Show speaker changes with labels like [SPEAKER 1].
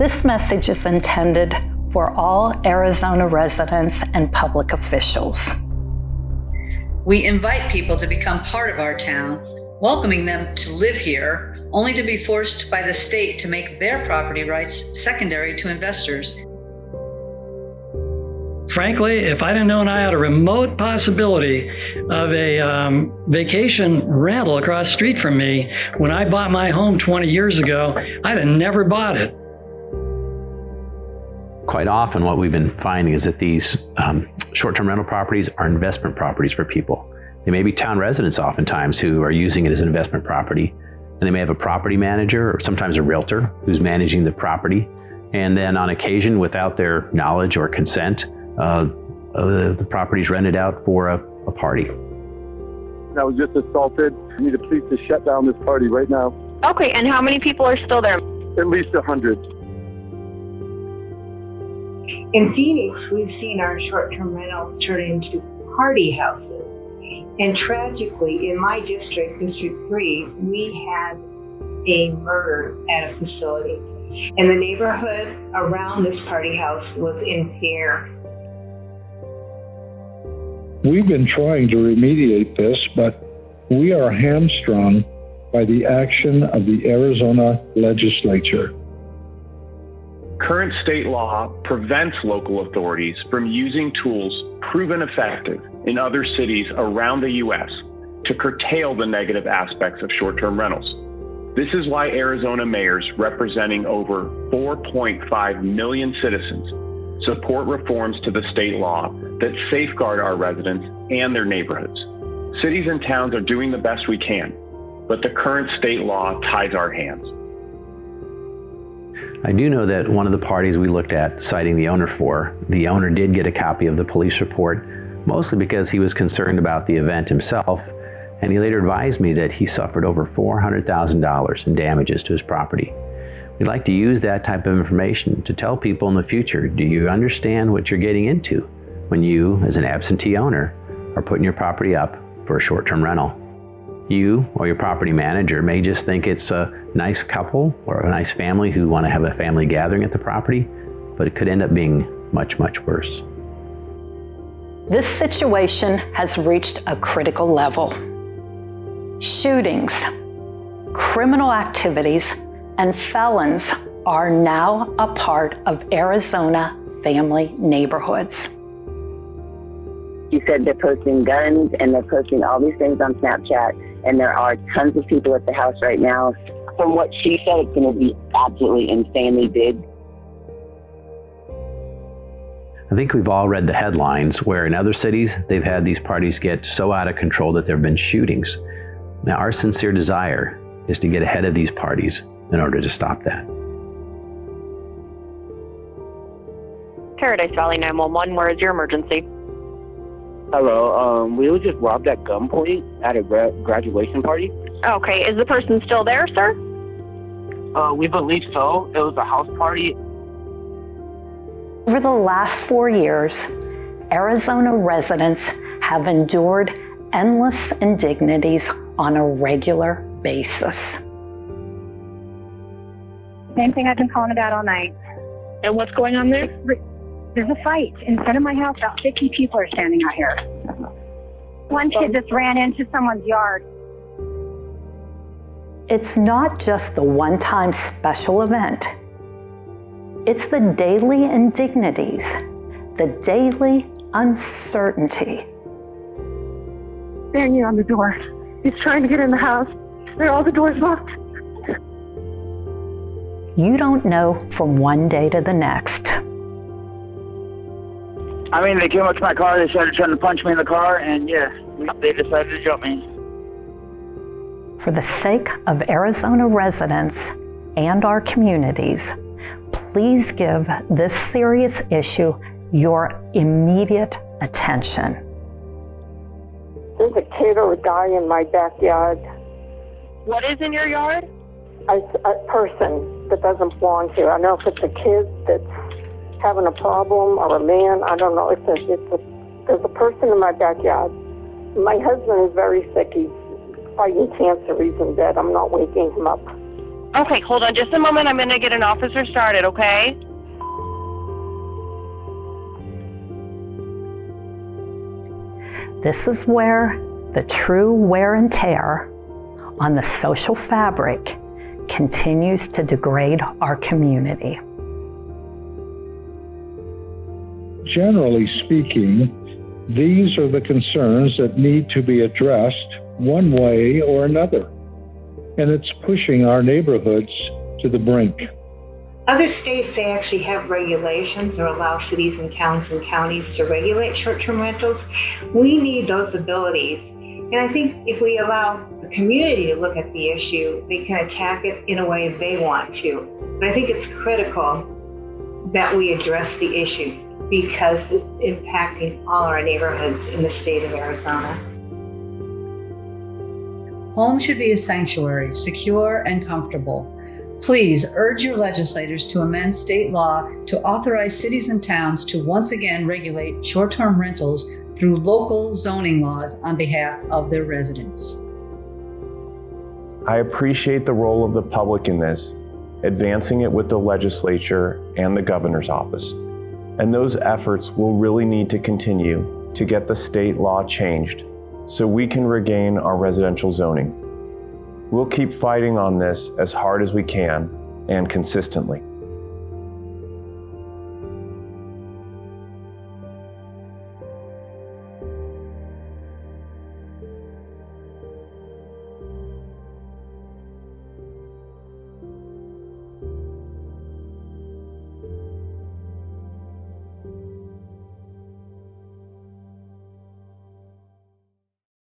[SPEAKER 1] This message is intended for all Arizona residents and public officials.
[SPEAKER 2] We invite people to become part of our town, welcoming them to live here, only to be forced by the state to make their property rights secondary to investors.
[SPEAKER 3] Frankly, if I'd have known I had a remote possibility of a vacation rental across the street from me when I bought my home 20 years ago, I'd have never bought it.
[SPEAKER 4] Quite often what we've been finding is that these short-term rental properties are investment properties for people. They may be town residents oftentimes who are using it as an investment property, and they may have a property manager or sometimes a realtor who's managing the property, and then on occasion, without their knowledge or consent, the property's rented out for a party.
[SPEAKER 5] I was just assaulted. I need the police to shut down this party right now.
[SPEAKER 6] Okay, and how many people are still there?
[SPEAKER 5] At least 100.
[SPEAKER 7] In Phoenix, we've seen our short-term rentals turn into party houses. And tragically, in my district, District 3, we had a murder at a facility. And the neighborhood around this party house was in fear.
[SPEAKER 8] We've been trying to remediate this, but we are hamstrung by the action of the Arizona Legislature.
[SPEAKER 9] Current state law prevents local authorities from using tools proven effective in other cities around the U.S. to curtail the negative aspects of short-term rentals. This is why Arizona mayors representing over 4.5 million citizens support reforms to the state law that safeguard our residents and their neighborhoods. Cities and towns are doing the best we can, but the current state law ties our hands.
[SPEAKER 4] I do know that one of the parties we looked at citing the owner for, the owner did get a copy of the police report, mostly because he was concerned about the event himself, and he later advised me that he suffered over $400,000 in damages to his property. We'd like to use that type of information to tell people in the future, do you understand what you're getting into when you, as an absentee owner, are putting your property up for a short-term rental? You or your property manager may just think it's a nice couple or a nice family who want to have a family gathering at the property, but it could end up being much, much worse.
[SPEAKER 1] This situation has reached a critical level. Shootings, criminal activities, and felons are now a part of Arizona family neighborhoods.
[SPEAKER 10] You said they're posting guns and they're posting all these things on Snapchat, and there are tons of people at the house right now. From what she said, it's going to be absolutely insanely big.
[SPEAKER 4] I think we've all read the headlines where in other cities they've had these parties get so out of control that there have been shootings. Now, our sincere desire is to get ahead of these parties in order to stop that.
[SPEAKER 6] Paradise Valley 911, where is your emergency?
[SPEAKER 11] Hello, we were just robbed at gunpoint at a graduation party.
[SPEAKER 6] Okay, is the person still there, sir?
[SPEAKER 11] We believe so. It was a house party.
[SPEAKER 1] Over the last 4 years, Arizona residents have endured endless indignities on a regular basis.
[SPEAKER 12] Same thing I've been calling about all night.
[SPEAKER 6] And what's going on there?
[SPEAKER 12] There's a fight in front of my house. About 50 people are standing out here. One kid just ran into someone's yard.
[SPEAKER 1] It's not just the one-time special event. It's the daily indignities, the daily uncertainty.
[SPEAKER 12] Banging on the door. He's trying to get in the house. There are all the doors locked.
[SPEAKER 1] You don't know from one day to the next.
[SPEAKER 11] I mean, they came up to my car, they started trying to punch me in the car, and yeah, they decided to jump me.
[SPEAKER 1] For the sake of Arizona residents and our communities, please give this serious issue your immediate attention.
[SPEAKER 13] There's a kid or a guy in my backyard.
[SPEAKER 6] What is in your yard?
[SPEAKER 13] A person that doesn't belong here. I don't know if it's a kid that's having a problem or a man. I don't know. There's a person in my backyard. My husband is very sick. He's fighting cancer. He's in bed. I'm not waking him up.
[SPEAKER 6] Okay, hold on just a moment. I'm going to get an officer started, okay?
[SPEAKER 1] This is where the true wear and tear on the social fabric continues to degrade our community.
[SPEAKER 8] Generally speaking, these are the concerns that need to be addressed one way or another, and it's pushing our neighborhoods to the brink.
[SPEAKER 7] Other states, they actually have regulations or allow cities and towns and counties to regulate short-term rentals. We need those abilities. And I think if we allow the community to look at the issue, they can attack it in a way they want to. But I think it's critical that we address the issue because it's impacting all our neighborhoods in the state of Arizona.
[SPEAKER 2] Home should be a sanctuary, secure and comfortable. Please urge your legislators to amend state law to authorize cities and towns to once again regulate short-term rentals through local zoning laws on behalf of their residents.
[SPEAKER 9] I appreciate the role of the public in this, advancing it with the legislature and the governor's office. And those efforts will really need to continue to get the state law changed so we can regain our residential zoning. We'll keep fighting on this as hard as we can and consistently.